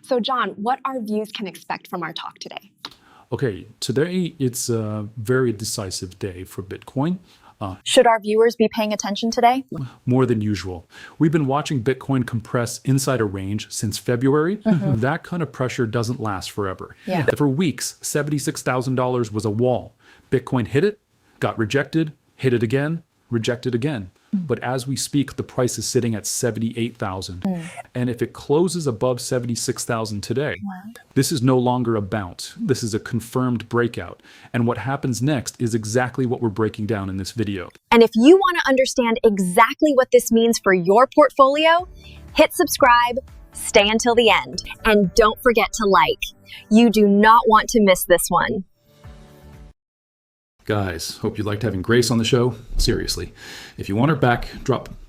So John, what our viewers can expect from our talk today? Okay, today it's a very decisive day for Bitcoin. Should our viewers be paying attention today? More than usual. We've been watching Bitcoin compress inside a range since February. That kind of pressure doesn't last forever. Yeah. For weeks, $76,000 was a wall. Bitcoin hit it, got rejected, hit it again, rejected again. But as we speak, the price is sitting at 78,000. And if it closes above 76,000 today, this is no longer a bounce. This is a confirmed breakout. And what happens next is exactly what we're breaking down in this video. And if you want to understand exactly what this means for your portfolio, hit subscribe, stay until the end, and don't forget to like. You do not want to miss this one. Guys, hope you liked having Grace on the show. Seriously, if you want her back,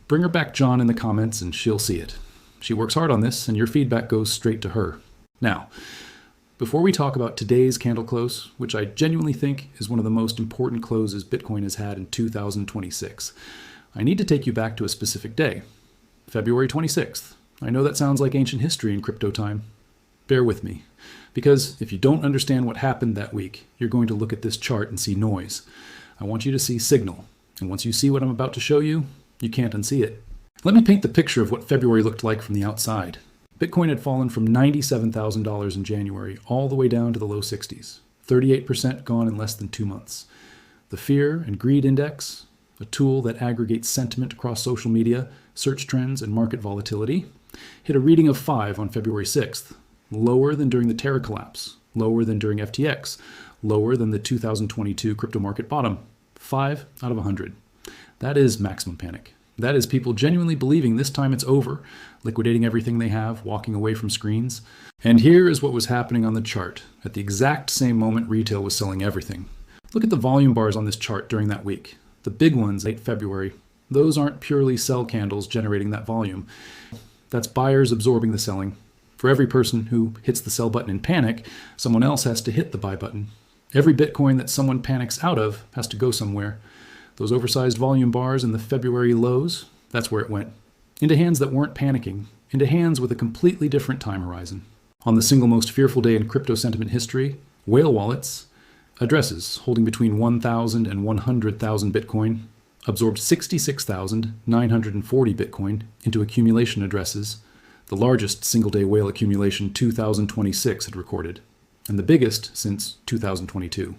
bring her back John in the comments and she'll see it. She works hard on this and your feedback goes straight to her. Now, before we talk about today's candle close, which I genuinely think is one of the most important closes Bitcoin has had in 2026, I need to take you back to a specific day, February 26th. I know that sounds like ancient history in crypto time. Bear with me. Because if you don't understand what happened that week, you're going to look at this chart and see noise. I want you to see signal. And once you see what I'm about to show you, you can't unsee it. Let me paint the picture of what February looked like from the outside. Bitcoin had fallen from $97,000 in January all the way down to the low 60s. 38% gone in less than 2 months. The Fear and Greed Index, a tool that aggregates sentiment across social media, search trends, and market volatility, hit a reading of 5 on February 6th. Lower than during the Terra collapse, lower than during FTX, lower than the 2022 crypto market bottom. 5 out of 100. That is maximum panic. That is people genuinely believing this time it's over, liquidating everything they have, walking away from screens. And here is what was happening on the chart. At the exact same moment, retail was selling everything. Look at the volume bars on this chart during that week. The big ones, late February, those aren't purely sell candles generating that volume. That's buyers absorbing the selling. For every person who hits the sell button in panic, someone else has to hit the buy button. Every Bitcoin that someone panics out of has to go somewhere. Those oversized volume bars in the February lows, that's where it went. Into hands that weren't panicking, into hands with a completely different time horizon. On the single most fearful day in crypto sentiment history, whale wallets, addresses holding between 1,000 and 100,000 Bitcoin, absorbed 66,940 Bitcoin into accumulation addresses, the largest single-day whale accumulation 2026 had recorded, and the biggest since 2022.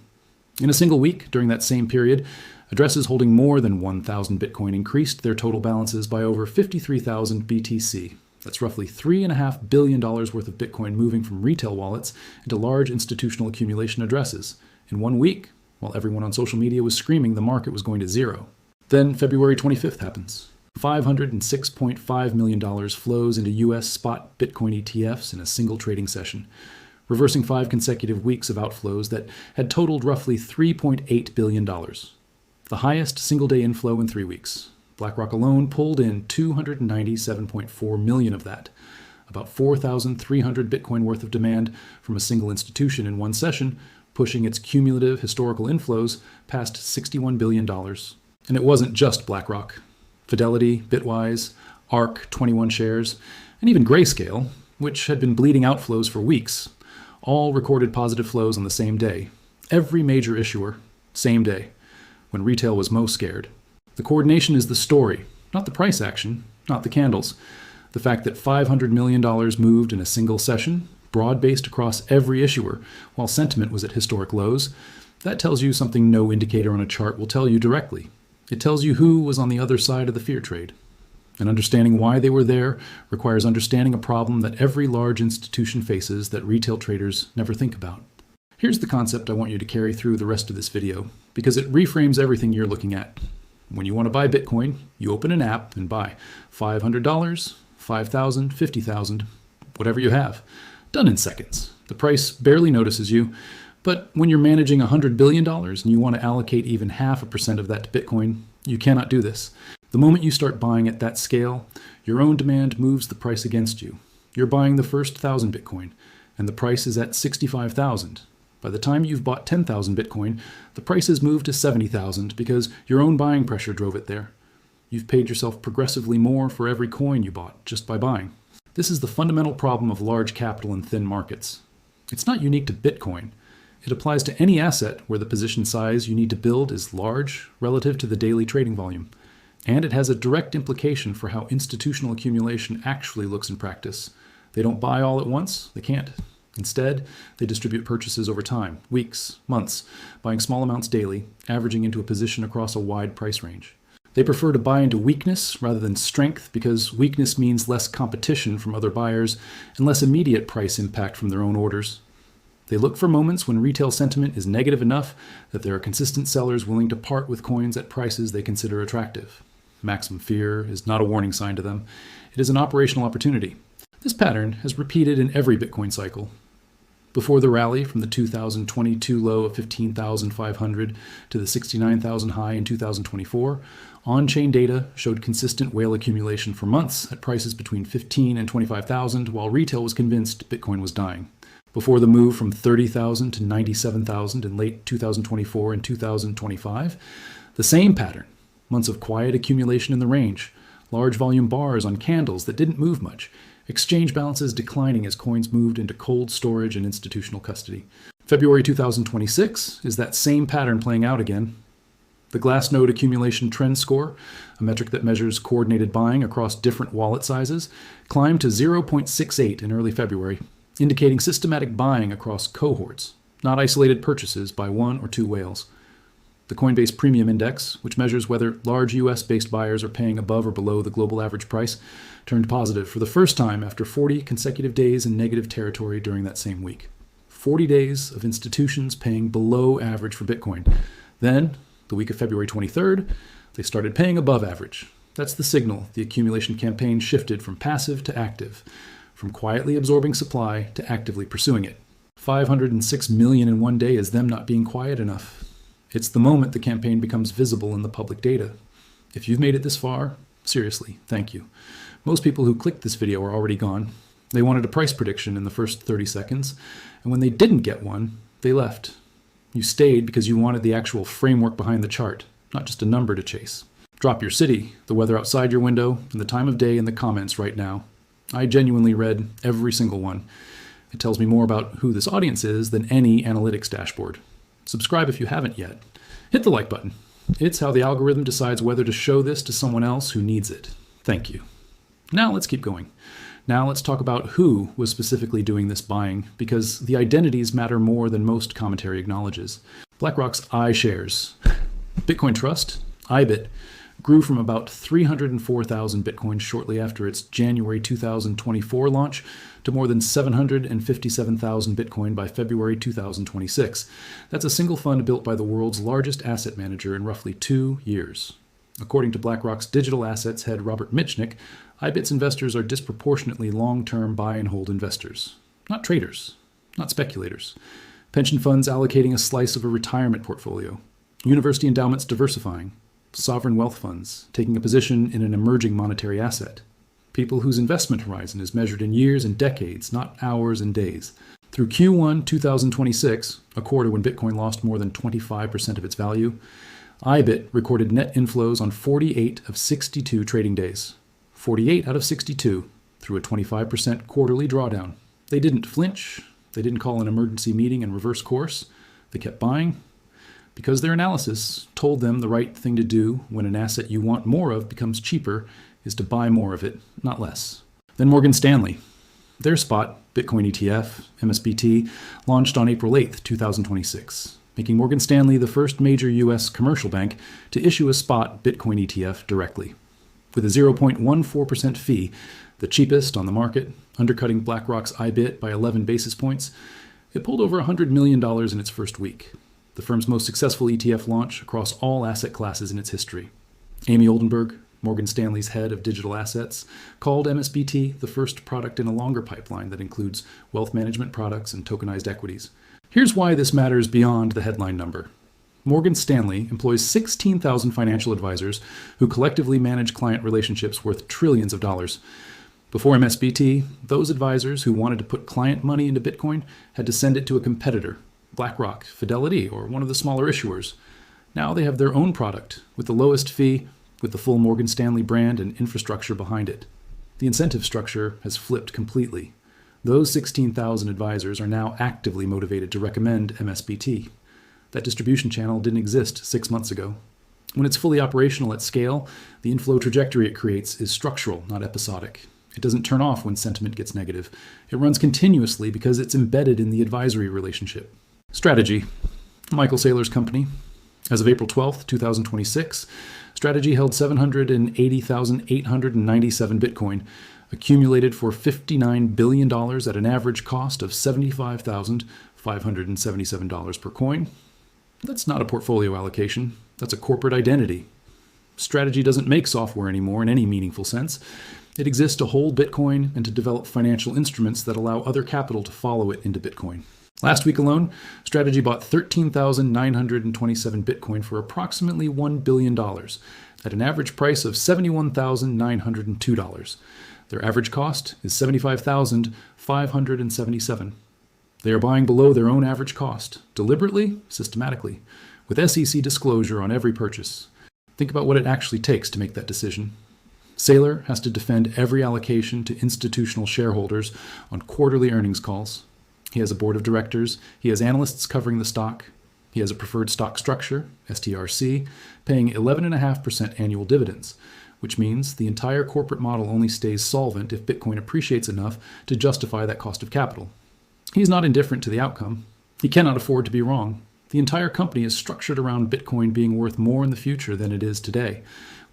In a single week, during that same period, addresses holding more than 1,000 Bitcoin increased their total balances by over 53,000 BTC. That's roughly $3.5 billion worth of Bitcoin moving from retail wallets into large institutional accumulation addresses in 1 week, while everyone on social media was screaming the market was going to zero. Then February 25th happens. $506.5 million flows into U.S. spot Bitcoin ETFs in a single trading session, reversing 5 consecutive weeks of outflows that had totaled roughly $3.8 billion. The highest single-day inflow in 3 weeks. BlackRock alone pulled in $297.4 million of that, about 4,300 Bitcoin worth of demand from a single institution in one session, pushing its cumulative historical inflows past $61 billion. And it wasn't just BlackRock. Fidelity, Bitwise, ARK 21 shares, and even Grayscale, which had been bleeding outflows for weeks, all recorded positive flows on the same day. Every major issuer, same day, when retail was most scared. The coordination is the story, not the price action, not the candles. The fact that $500 million moved in a single session, broad-based across every issuer, while sentiment was at historic lows, that tells you something no indicator on a chart will tell you directly. It tells you who was on the other side of the fear trade. And understanding why they were there requires understanding a problem that every large institution faces that retail traders never think about. Here's the concept I want you to carry through the rest of this video, because it reframes everything you're looking at. When you want to buy Bitcoin, you open an app and buy $500, $5,000, $50,000, whatever you have. Done in seconds. The price barely notices you. But when you're managing $100 billion and you want to allocate even 0.5% of that to Bitcoin, you cannot do this. The moment you start buying at that scale, your own demand moves the price against you. You're buying the first 1,000 Bitcoin, and the price is at 65,000. By the time you've bought 10,000 Bitcoin, the price has moved to 70,000 because your own buying pressure drove it there. You've paid yourself progressively more for every coin you bought just by buying. This is the fundamental problem of large capital and thin markets. It's not unique to Bitcoin. It applies to any asset where the position size you need to build is large relative to the daily trading volume. And it has a direct implication for how institutional accumulation actually looks in practice. They don't buy all at once. They can't. Instead, they distribute purchases over time, weeks, months, buying small amounts daily, averaging into a position across a wide price range. They prefer to buy into weakness rather than strength because weakness means less competition from other buyers and less immediate price impact from their own orders. They look for moments when retail sentiment is negative enough that there are consistent sellers willing to part with coins at prices they consider attractive. Maximum fear is not a warning sign to them. It is an operational opportunity. This pattern has repeated in every Bitcoin cycle. Before the rally from the 2022 low of 15,500 to the 69,000 high in 2024, on-chain data showed consistent whale accumulation for months at prices between 15 and 25,000, while retail was convinced Bitcoin was dying. Before the move from 30,000 to 97,000 in late 2024 and 2025, the same pattern, months of quiet accumulation in the range, large volume bars on candles that didn't move much, exchange balances declining as coins moved into cold storage and institutional custody. February 2026 is that same pattern playing out again. The Glassnode accumulation trend score, a metric that measures coordinated buying across different wallet sizes, climbed to 0.68 in early February, indicating systematic buying across cohorts, not isolated purchases by one or two whales. The Coinbase Premium Index, which measures whether large US-based buyers are paying above or below the global average price, turned positive for the first time after 40 consecutive days in negative territory during that same week. 40 days of institutions paying below average for Bitcoin. Then, the week of February 23rd, they started paying above average. That's the signal the accumulation campaign shifted from passive to active, from quietly absorbing supply to actively pursuing it. 506 million in one day is them not being quiet enough. It's the moment the campaign becomes visible in the public data. If you've made it this far, seriously, thank you. Most people who clicked this video are already gone. They wanted a price prediction in the first 30 seconds, and when they didn't get one, they left. You stayed because you wanted the actual framework behind the chart, not just a number to chase. Drop your city, the weather outside your window, and the time of day in the comments right now. I genuinely read every single one. It tells me more about who this audience is than any analytics dashboard. Subscribe if you haven't yet. Hit the like button. It's how the algorithm decides whether to show this to someone else who needs it. Thank you. Now let's keep going. Now let's talk about who was specifically doing this buying, because the identities matter more than most commentary acknowledges. BlackRock's iShares, Bitcoin Trust, IBIT, grew from about 304,000 Bitcoins shortly after its January 2024 launch to more than 757,000 Bitcoin by February 2026. That's a single fund built by the world's largest asset manager in roughly 2 years. According to BlackRock's digital assets head Robert Mitchnick, IBIT's investors are disproportionately long-term buy and hold investors, not traders, not speculators. Pension funds allocating a slice of a retirement portfolio, university endowments diversifying, sovereign wealth funds taking a position in an emerging monetary asset. People whose investment horizon is measured in years and decades, not hours and days. Through Q1 2026, a quarter when Bitcoin lost more than 25% of its value, IBIT recorded net inflows on 48 of 62 trading days. 48 out of 62 through a 25% quarterly drawdown. They didn't flinch. They didn't call an emergency meeting and reverse course. They kept buying because their analysis told them the right thing to do when an asset you want more of becomes cheaper is to buy more of it, not less. Then Morgan Stanley. Their spot, Bitcoin ETF, MSBT, launched on April 8, 2026, making Morgan Stanley the first major U.S. commercial bank to issue a spot Bitcoin ETF directly. With a 0.14% fee, the cheapest on the market, undercutting BlackRock's IBIT by 11 basis points, it pulled over $100 million in its first week, the firm's most successful ETF launch across all asset classes in its history. Amy Oldenburg, Morgan Stanley's head of digital assets, called MSBT the first product in a longer pipeline that includes wealth management products and tokenized equities. Here's why this matters beyond the headline number. Morgan Stanley employs 16,000 financial advisors who collectively manage client relationships worth trillions of dollars. Before MSBT, those advisors who wanted to put client money into Bitcoin had to send it to a competitor, BlackRock, Fidelity, or one of the smaller issuers. Now they have their own product with the lowest fee, with the full Morgan Stanley brand and infrastructure behind it. The incentive structure has flipped completely. Those 16,000 advisors are now actively motivated to recommend MSBT. That distribution channel didn't exist 6 months ago. When it's fully operational at scale, the inflow trajectory it creates is structural, not episodic. It doesn't turn off when sentiment gets negative. It runs continuously because it's embedded in the advisory relationship. Strategy. Michael Saylor's company. As of April 12th, 2026, Strategy held 780,897 Bitcoin, accumulated for $59 billion at an average cost of $75,577 per coin. That's not a portfolio allocation. That's a corporate identity. Strategy doesn't make software anymore in any meaningful sense. It exists to hold Bitcoin and to develop financial instruments that allow other capital to follow it into Bitcoin. Last week alone, Strategy bought 13,927 Bitcoin for approximately $1 billion at an average price of $71,902. Their average cost is $75,577. They are buying below their own average cost, deliberately, systematically, with SEC disclosure on every purchase. Think about what it actually takes to make that decision. Saylor has to defend every allocation to institutional shareholders on quarterly earnings calls. He has a board of directors. He has analysts covering the stock. He has a preferred stock structure, STRC, paying 11.5% annual dividends, which means the entire corporate model only stays solvent if Bitcoin appreciates enough to justify that cost of capital. He's not indifferent to the outcome. He cannot afford to be wrong. The entire company is structured around Bitcoin being worth more in the future than it is today.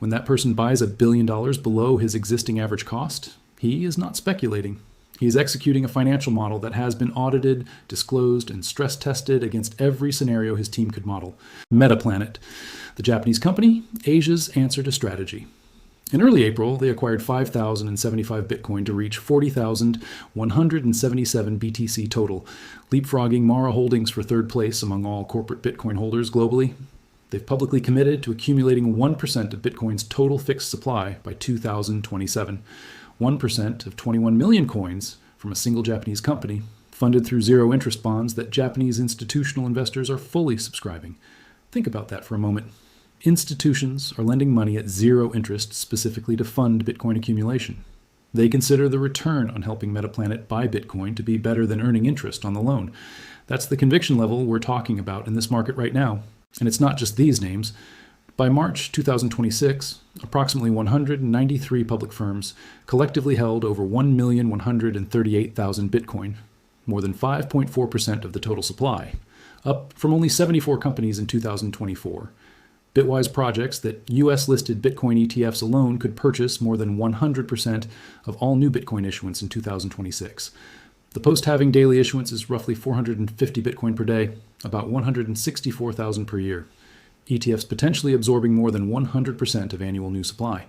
When that person buys $1 billion below his existing average cost, he is not speculating. He is executing a financial model that has been audited, disclosed, and stress-tested against every scenario his team could model. Metaplanet, the Japanese company, Asia's answer to Strategy. In early April, they acquired 5,075 Bitcoin to reach 40,177 BTC total, leapfrogging Mara Holdings for third place among all corporate Bitcoin holders globally. They've publicly committed to accumulating 1% of Bitcoin's total fixed supply by 2027. 1% of 21 million coins from a single Japanese company, funded through zero-interest bonds that Japanese institutional investors are fully subscribing. Think about that for a moment. Institutions are lending money at zero interest specifically to fund Bitcoin accumulation. They consider the return on helping Metaplanet buy Bitcoin to be better than earning interest on the loan. That's the conviction level we're talking about in this market right now. And it's not just these names. By March 2026, approximately 193 public firms collectively held over 1,138,000 Bitcoin, more than 5.4% of the total supply, up from only 74 companies in 2024. Bitwise projects that US-listed Bitcoin ETFs alone could purchase more than 100% of all new Bitcoin issuance in 2026. The post-halving daily issuance is roughly 450 Bitcoin per day, about 164,000 per year. ETFs potentially absorbing more than 100% of annual new supply,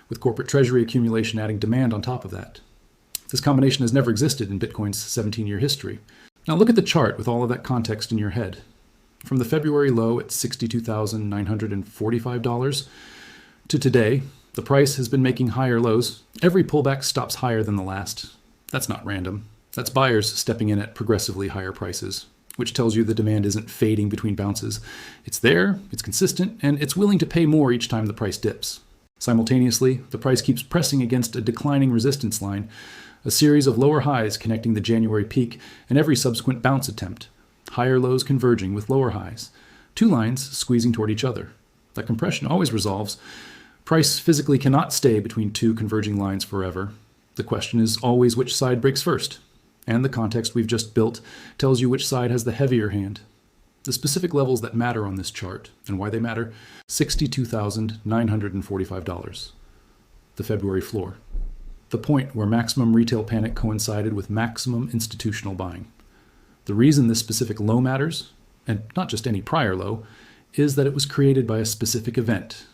with corporate treasury accumulation adding demand on top of that. This combination has never existed in Bitcoin's 17-year history. Now look at the chart with all of that context in your head. From the February low at $62,945 to today, the price has been making higher lows. Every pullback stops higher than the last. That's not random. That's buyers stepping in at progressively higher prices, which tells you the demand isn't fading between bounces. It's there, it's consistent, and it's willing to pay more each time the price dips. Simultaneously, the price keeps pressing against a declining resistance line, a series of lower highs connecting the January peak and every subsequent bounce attempt, higher lows converging with lower highs, two lines squeezing toward each other. That compression always resolves. Price physically cannot stay between two converging lines forever. The question is always which side breaks first. And the context we've just built tells you which side has the heavier hand. The specific levels that matter on this chart, and why they matter, $62,945. The February floor. The point where maximum retail panic coincided with maximum institutional buying. The reason this specific low matters, and not just any prior low, is that it was created by a specific event,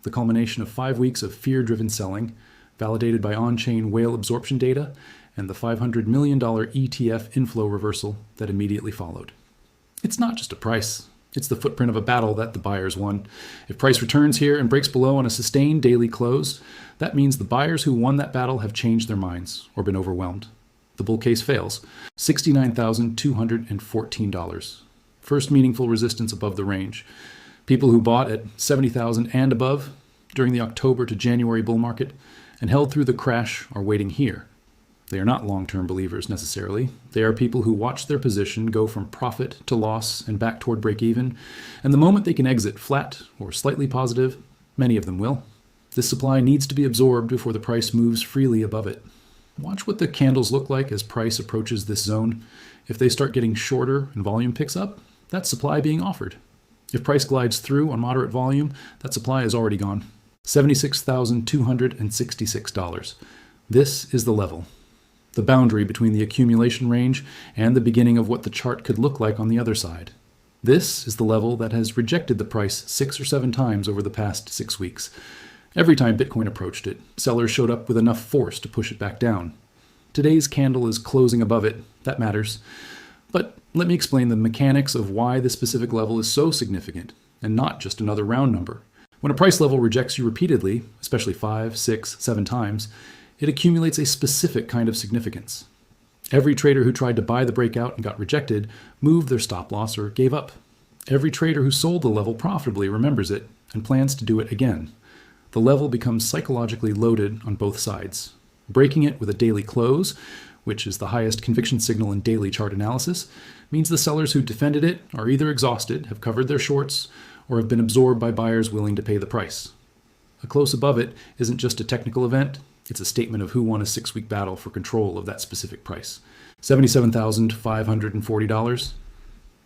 the culmination of 5 weeks of fear-driven selling, validated by on-chain whale absorption data, and the $500 million ETF inflow reversal that immediately followed. It's not just a price. It's the footprint of a battle that the buyers won. If price returns here and breaks below on a sustained daily close, that means the buyers who won that battle have changed their minds or been overwhelmed. The bull case fails. $69,214. First meaningful resistance above the range. People who bought at $70,000 and above during the October to January bull market and held through the crash are waiting here. They are not long-term believers necessarily. They are people who watch their position go from profit to loss and back toward break-even, and the moment they can exit flat or slightly positive, many of them will. This supply needs to be absorbed before the price moves freely above it. Watch what the candles look like as price approaches this zone. If they start getting shorter and volume picks up, that's supply being offered. If price glides through on moderate volume, that supply is already gone. $76,266. This is the level, the boundary between the accumulation range and the beginning of what the chart could look like on the other side. This is the level that has rejected the price 6 or 7 times over the past 6 weeks. Every time Bitcoin approached it, sellers showed up with enough force to push it back down. Today's candle is closing above it. That matters. But let me explain the mechanics of why this specific level is so significant, and not just another round number. When a price level rejects you repeatedly, especially 5, 6, 7 times, it accumulates a specific kind of significance. Every trader who tried to buy the breakout and got rejected moved their stop loss or gave up. Every trader who sold the level profitably remembers it and plans to do it again. The level becomes psychologically loaded on both sides. Breaking it with a daily close, which is the highest conviction signal in daily chart analysis, means the sellers who defended it are either exhausted, have covered their shorts, or have been absorbed by buyers willing to pay the price. A close above it isn't just a technical event, it's a statement of who won a 6-week battle for control of that specific price. $77,540.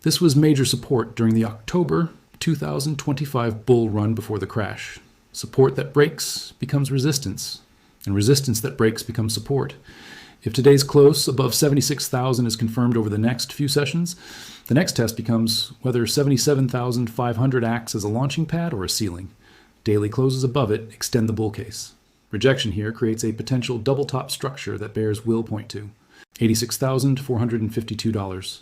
This was major support during the October 2025 bull run before the crash. Support that breaks becomes resistance, and resistance that breaks becomes support. If today's close above 76,000 is confirmed over the next few sessions, the next test becomes whether 77,500 acts as a launching pad or a ceiling. Daily closes above it extend the bull case. Rejection here creates a potential double top structure that bears will point to. $86,452.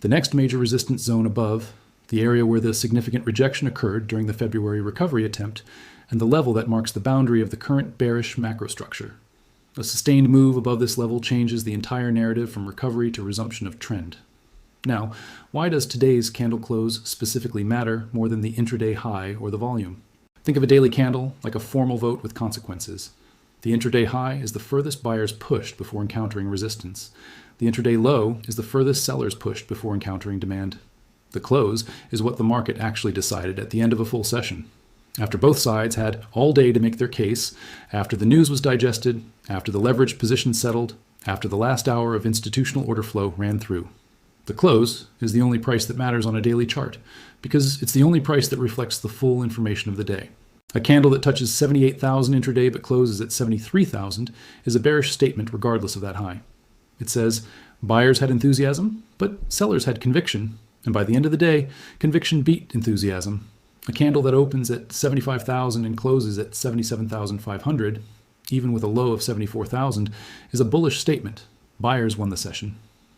The next major resistance zone above, the area where the significant rejection occurred during the February recovery attempt, and the level that marks the boundary of the current bearish macro structure. A sustained move above this level changes the entire narrative from recovery to resumption of trend. Now, why does today's candle close specifically matter more than the intraday high or the volume? Think of a daily candle like a formal vote with consequences. The intraday high is the furthest buyers pushed before encountering resistance. The intraday low is the furthest sellers pushed before encountering demand. The close is what the market actually decided at the end of a full session. After both sides had all day to make their case, after the news was digested, after the leveraged position settled, after the last hour of institutional order flow ran through. The close is the only price that matters on a daily chart, because it's the only price that reflects the full information of the day. A candle that touches 78,000 intraday but closes at 73,000 is a bearish statement regardless of that high. It says buyers had enthusiasm, but sellers had conviction, and by the end of the day, conviction beat enthusiasm. A candle that opens at 75,000 and closes at 77,500, even with a low of 74,000, is a bullish statement. Buyers won the session.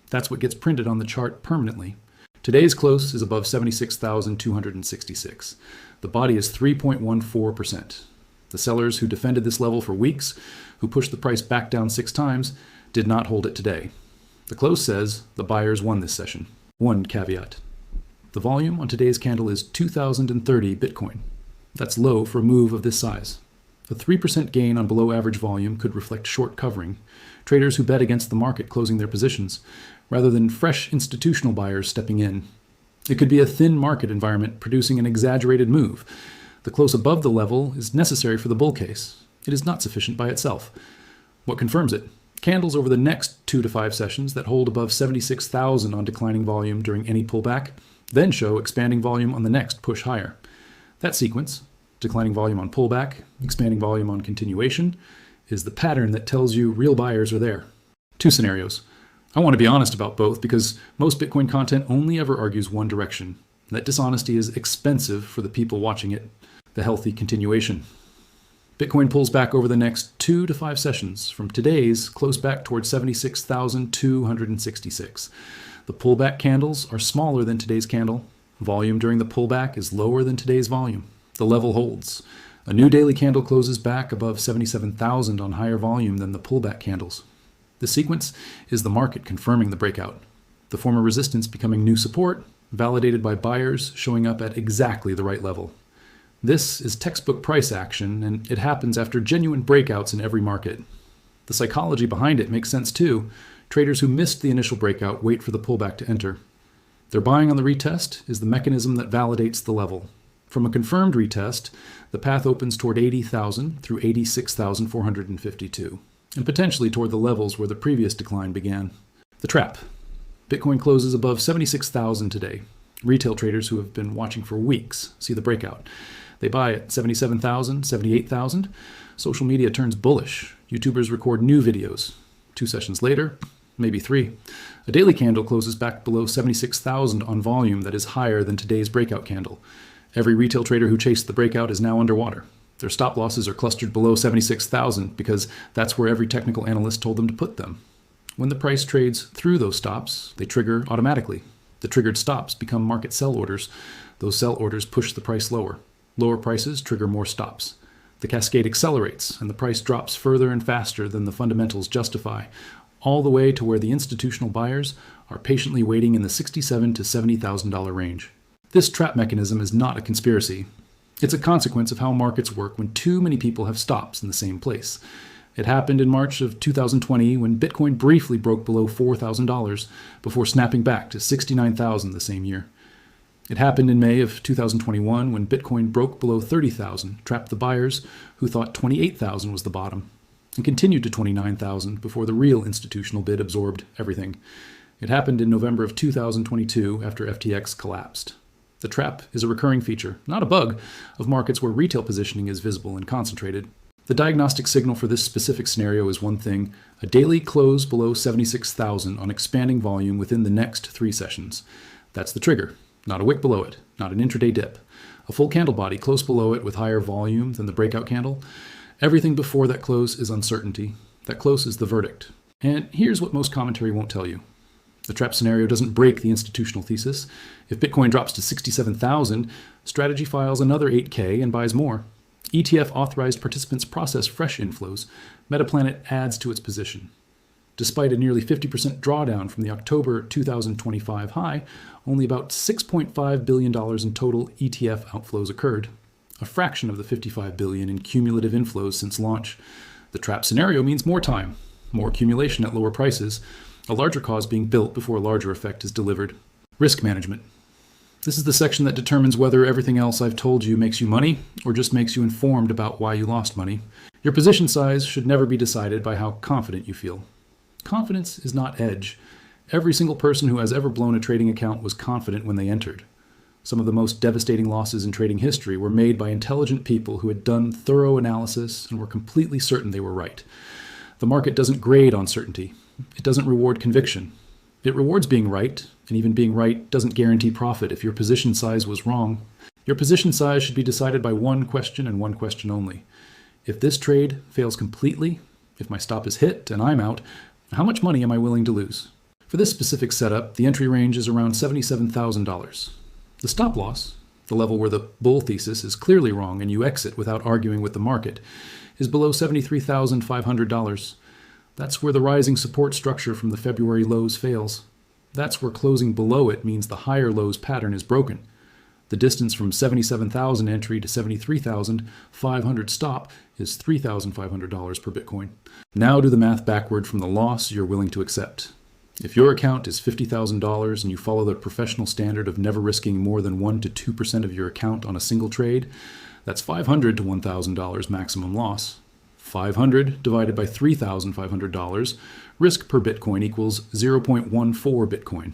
That's what gets printed on the chart permanently. Today's close is above 76,266. The body is 3.14%. The sellers who defended this level for weeks, who pushed the price back down 6 times, did not hold it today. The close says the buyers won this session. One caveat. The volume on today's candle is 2,030 Bitcoin. That's low for a move of this size. A 3% gain on below average volume could reflect short covering, traders who bet against the market closing their positions, rather than fresh institutional buyers stepping in. It could be a thin market environment producing an exaggerated move. The close above the level is necessary for the bull case. It is not sufficient by itself. What confirms it? Candles over the next 2 to 5 sessions that hold above 76,000 on declining volume during any pullback, then show expanding volume on the next push higher. That sequence, declining volume on pullback, expanding volume on continuation, is the pattern that tells you real buyers are there. 2 scenarios. I want to be honest about both because most Bitcoin content only ever argues one direction. That dishonesty is expensive for the people watching it, the healthy continuation. Bitcoin pulls back over the next 2 to 5 sessions from today's close back towards 76,266. The pullback candles are smaller than today's candle. Volume during the pullback is lower than today's volume. The level holds. A new daily candle closes back above 77,000 on higher volume than the pullback candles. The sequence is the market confirming the breakout. The former resistance becoming new support, validated by buyers showing up at exactly the right level. This is textbook price action, and it happens after genuine breakouts in every market. The psychology behind it makes sense too. Traders who missed the initial breakout wait for the pullback to enter. Their buying on the retest is the mechanism that validates the level. From a confirmed retest, the path opens toward 80,000 through 86,452, and potentially toward the levels where the previous decline began. The trap. Bitcoin closes above 76,000 today. Retail traders who have been watching for weeks see the breakout. They buy at 77,000, 78,000. Social media turns bullish. YouTubers record new videos. 2 sessions later, maybe 3. A daily candle closes back below 76,000 on volume that is higher than today's breakout candle. Every retail trader who chased the breakout is now underwater. Their stop losses are clustered below 76,000 because that's where every technical analyst told them to put them. When the price trades through those stops, they trigger automatically. The triggered stops become market sell orders. Those sell orders push the price lower. Lower prices trigger more stops. The cascade accelerates, and the price drops further and faster than the fundamentals justify, all the way to where the institutional buyers are patiently waiting in the $67,000 to $70,000 range. This trap mechanism is not a conspiracy. It's a consequence of how markets work when too many people have stops in the same place. It happened in March of 2020 when Bitcoin briefly broke below $4,000 before snapping back to $69,000 the same year. It happened in May of 2021 when Bitcoin broke below 30,000, trapped the buyers who thought 28,000 was the bottom, and continued to 29,000 before the real institutional bid absorbed everything. It happened in November of 2022 after FTX collapsed. The trap is a recurring feature, not a bug, of markets where retail positioning is visible and concentrated. The diagnostic signal for this specific scenario is one thing: a daily close below 76,000 on expanding volume within the next 3 sessions. That's the trigger, not a wick below it, not an intraday dip. A full candle body close below it with higher volume than the breakout candle. Everything before that close is uncertainty. That close is the verdict. And here's what most commentary won't tell you. The trap scenario doesn't break the institutional thesis. If Bitcoin drops to 67,000, Strategy files another 8K and buys more. ETF authorized participants process fresh inflows. Metaplanet adds to its position. Despite a nearly 50% drawdown from the October 2025 high, only about $6.5 billion in total ETF outflows occurred, a fraction of the $55 billion in cumulative inflows since launch. The trap scenario means more time, more accumulation at lower prices, a larger cause being built before a larger effect is delivered. Risk management. This is the section that determines whether everything else I've told you makes you money or just makes you informed about why you lost money. Your position size should never be decided by how confident you feel. Confidence is not edge. Every single person who has ever blown a trading account was confident when they entered. Some of the most devastating losses in trading history were made by intelligent people who had done thorough analysis and were completely certain they were right. The market doesn't grade on certainty. It doesn't reward conviction. It rewards being right, and even being right doesn't guarantee profit if your position size was wrong. Your position size should be decided by one question and one question only. If this trade fails completely, if my stop is hit and I'm out, how much money am I willing to lose? For this specific setup, the entry range is around $77,000. The stop loss, the level where the bull thesis is clearly wrong and you exit without arguing with the market, is below $73,500. That's where the rising support structure from the February lows fails. That's where closing below it means the higher lows pattern is broken. The distance from 77,000 entry to 73,500 stop is $3,500 per Bitcoin. Now do the math backward from the loss you're willing to accept. If your account is $50,000 and you follow the professional standard of never risking more than 1% to 2% of your account on a single trade, that's $500 to $1,000 maximum loss. 500 divided by $3,500, risk per Bitcoin equals 0.14 Bitcoin.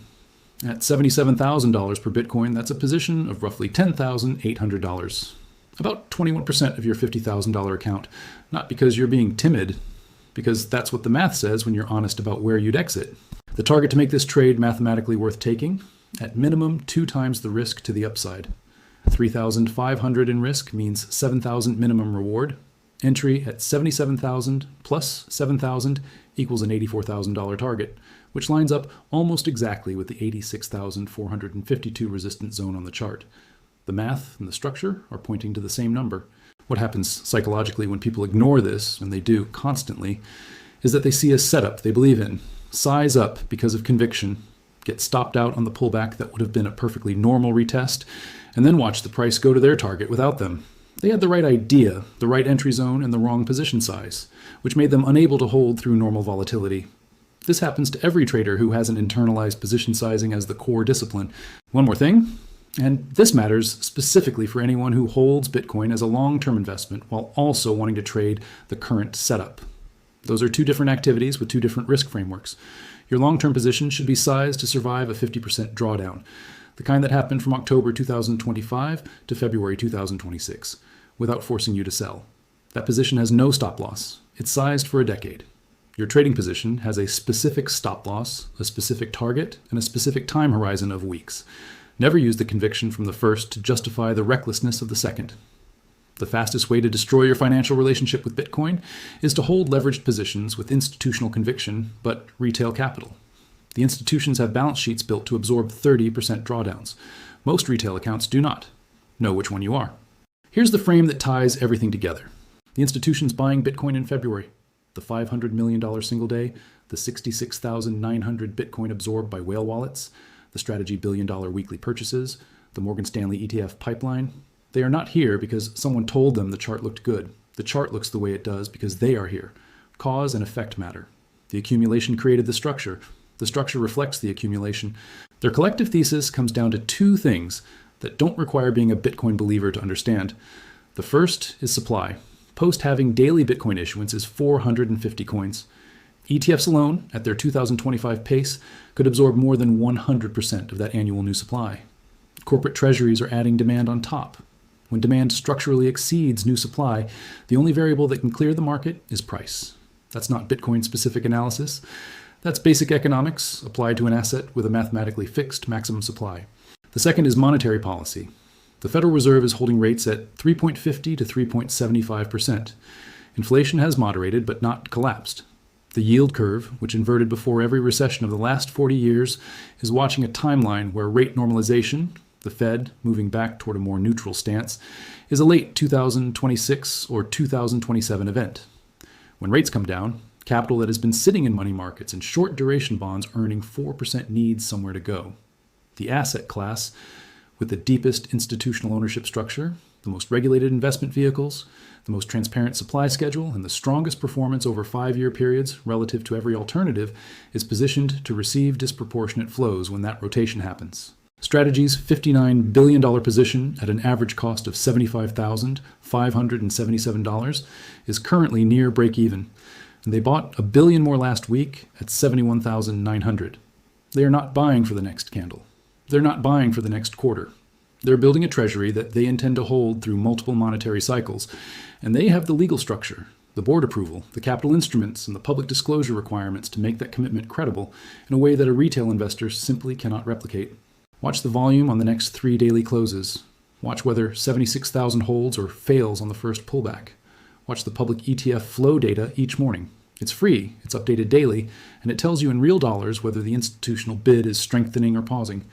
At $77,000 per Bitcoin, that's a position of roughly $10,800. About 21% of your $50,000 account, not because you're being timid, because that's what the math says when you're honest about where you'd exit. The target to make this trade mathematically worth taking, at minimum 2 times the risk to the upside. 3,500 in risk means 7,000 minimum reward. Entry at 77,000 plus 7,000 equals an $84,000 target, which lines up almost exactly with the 86,452 resistance zone on the chart. The math and the structure are pointing to the same number. What happens psychologically when people ignore this, and they do constantly, is that they see a setup they believe in, size up because of conviction, get stopped out on the pullback that would have been a perfectly normal retest, and then watch the price go to their target without them. They had the right idea, the right entry zone, and the wrong position size, which made them unable to hold through normal volatility. This happens to every trader who hasn't internalized position sizing as the core discipline. One more thing, and this matters specifically for anyone who holds Bitcoin as a long-term investment while also wanting to trade the current setup. Those are two different activities with two different risk frameworks. Your long-term position should be sized to survive a 50% drawdown, the kind that happened from October 2025 to February 2026, without forcing you to sell. That position has no stop loss. It's sized for a decade. Your trading position has a specific stop loss, a specific target, and a specific time horizon of weeks. Never use the conviction from the first to justify the recklessness of the second. The fastest way to destroy your financial relationship with Bitcoin is to hold leveraged positions with institutional conviction, but retail capital. The institutions have balance sheets built to absorb 30% drawdowns. Most retail accounts do not. Know which one you are. Here's the frame that ties everything together. The institutions buying Bitcoin in February, the $500 million single day, the 66,900 Bitcoin absorbed by whale wallets, the Strategy billion-dollar weekly purchases, the Morgan Stanley ETF pipeline. They are not here because someone told them the chart looked good. The chart looks the way it does because they are here. Cause and effect matter. The accumulation created the structure. The structure reflects the accumulation. Their collective thesis comes down to two things that don't require being a Bitcoin believer to understand. The first is supply. Post-halving daily Bitcoin issuance is 450 coins. ETFs alone, at their 2025 pace, could absorb more than 100% of that annual new supply. Corporate treasuries are adding demand on top. When demand structurally exceeds new supply, the only variable that can clear the market is price. That's not Bitcoin-specific analysis. That's basic economics applied to an asset with a mathematically fixed maximum supply. The second is monetary policy. The Federal Reserve is holding rates at 3.50 to 3.75%. Inflation has moderated but not collapsed. The yield curve, which inverted before every recession of the last 40 years, is watching a timeline where rate normalization, the Fed moving back toward a more neutral stance, is a late 2026 or 2027 event. When rates come down, capital that has been sitting in money markets and short duration bonds earning 4% needs somewhere to go. The asset class, with the deepest institutional ownership structure, the most regulated investment vehicles, the most transparent supply schedule, and the strongest performance over 5-year periods relative to every alternative, is positioned to receive disproportionate flows when that rotation happens. Strategy's $59 billion position at an average cost of $75,577 is currently near break-even, and they bought $1 billion more last week at $71,900. They are not buying for the next candle. They're not buying for the next quarter. They're building a treasury that they intend to hold through multiple monetary cycles, and they have the legal structure, the board approval, the capital instruments, and the public disclosure requirements to make that commitment credible in a way that a retail investor simply cannot replicate. Watch the volume on the next 3 daily closes. Watch whether 76,000 holds or fails on the first pullback. Watch the public ETF flow data each morning. It's free, it's updated daily, and it tells you in real dollars whether the institutional bid is strengthening or pausing.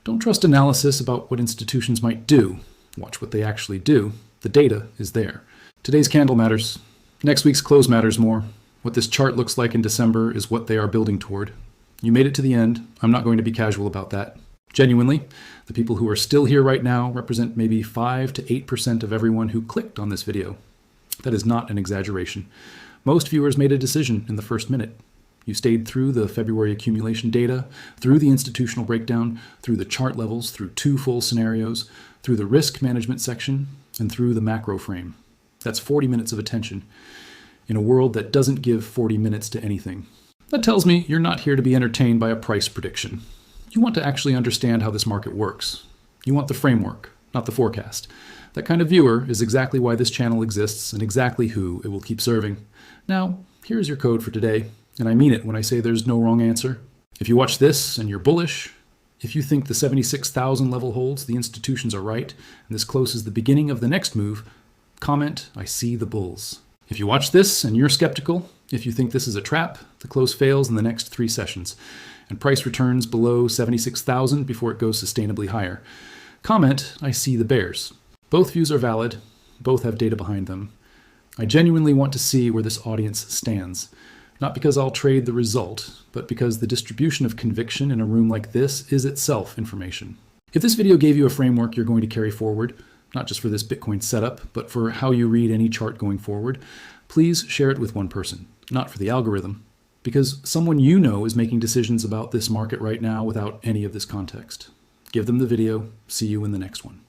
Don't trust analysis about what institutions might do. Watch what they actually do. The data is there. Today's candle matters. Next week's close matters more. What this chart looks like in December is what they are building toward. You made it to the end. I'm not going to be casual about that. Genuinely, the people who are still here right now represent maybe 5 to 8% of everyone who clicked on this video. That is not an exaggeration. Most viewers made a decision in the first minute. You stayed through the February accumulation data, through the institutional breakdown, through the chart levels, through 2 full scenarios, through the risk management section, and through the macro frame. That's 40 minutes of attention in a world that doesn't give 40 minutes to anything. That tells me you're not here to be entertained by a price prediction. You want to actually understand how this market works. You want the framework, not the forecast. That kind of viewer is exactly why this channel exists and exactly who it will keep serving. Now, here's your code for today. And I mean it when I say there's no wrong answer. If you watch this and you're bullish, if you think the 76,000 level holds, the institutions are right, and this close is the beginning of the next move, comment, I see the bulls. If you watch this and you're skeptical, if you think this is a trap, the close fails in the next 3 sessions, and price returns below 76,000 before it goes sustainably higher. Comment, I see the bears. Both views are valid. Both have data behind them. I genuinely want to see where this audience stands. Not because I'll trade the result, but because the distribution of conviction in a room like this is itself information. If this video gave you a framework you're going to carry forward, not just for this Bitcoin setup, but for how you read any chart going forward, please share it with one person, not for the algorithm, because someone you know is making decisions about this market right now without any of this context. Give them the video. See you in the next one.